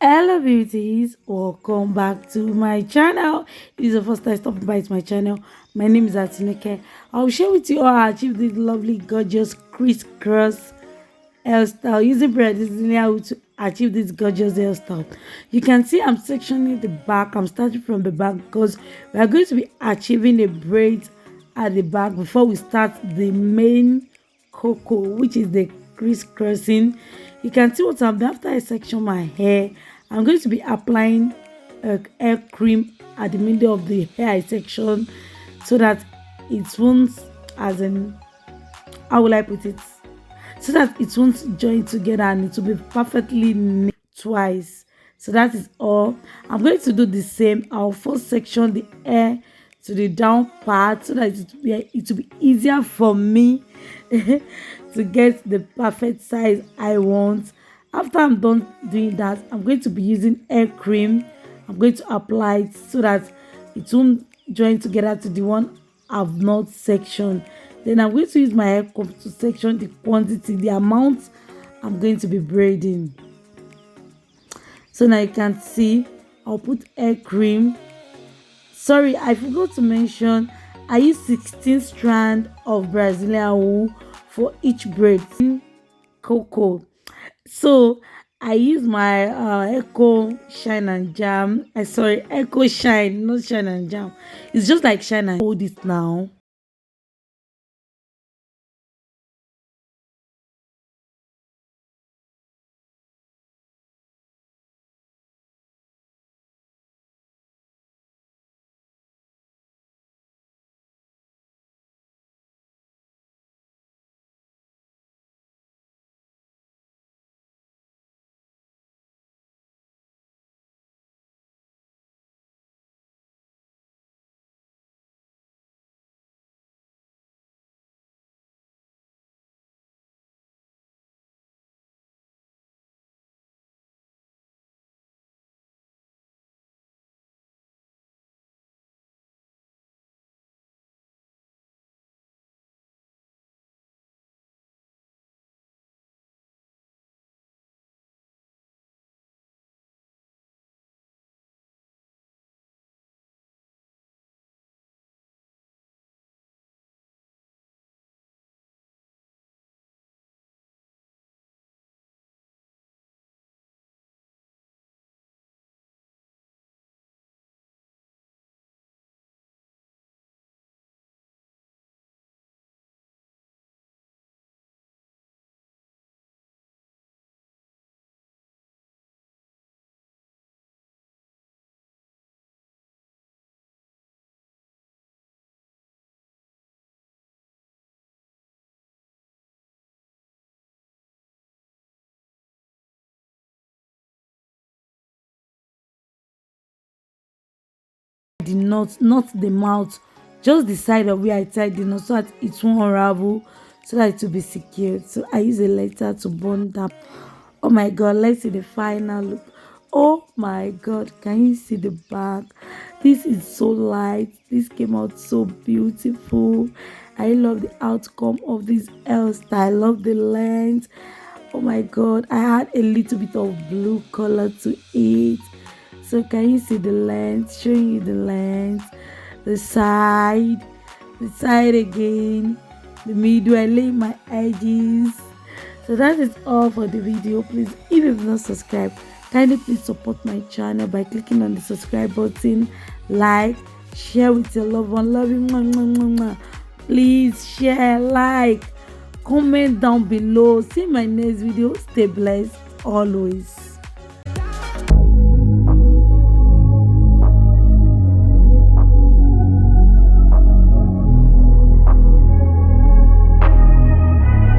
Hello beauties, welcome back to my channel. If it's the first time stopping by to my channel, my name is Atineke. I'll share with you how I achieved this lovely gorgeous crisscross hairstyle using Brazilian to achieve this gorgeous hairstyle. You can see I'm sectioning the back. I'm starting from the back because we are going to be achieving a braid at the back before we start the main cocoa, which is the crisscrossing. You can see what I'm doing. After I section my hair, I'm going to be applying hair cream at the middle of the hair section so that it won't, as in, how will I put it, so that it won't join together and it will be perfectly neat twice. So that is all. I'm going to do the same. I'll first section the hair to the down part so that it will be easier for me to get the perfect size I want. After I'm done doing that, I'm going to be using hair cream. I'm going to apply it so that it won't join together to the one I've not sectioned. Then I'm going to use my hair comb to section the quantity, the amount I'm going to be braiding. So now you can see I'll put hair cream. Sorry, I forgot to mention I use 16 strands of Brazilian wool for each braid cocoa. So I use my Echo Shine and Jam. I sorry, Echo Shine, not Shine and Jam. It's just like Shine and hold it now. The knot, not the mouth, just the side of where I tied the knot so that it won't unravel, so that it will be secured. So I use a lighter to burn that. Oh my god, let's see the final look. Oh my god, can you see the back? This is so light. This came out so beautiful. I love the outcome of this hairstyle. I love the length. Oh my god, I had a little bit of blue color to it. So can you see the length? Showing you the length, the side again, the middle. I lay my edges. So that is all for the video. Please, if you've not subscribed, kindly please support my channel by clicking on the subscribe button, like, share with your loved one. Love you. Please share, like, comment down below. See my next video. Stay blessed always.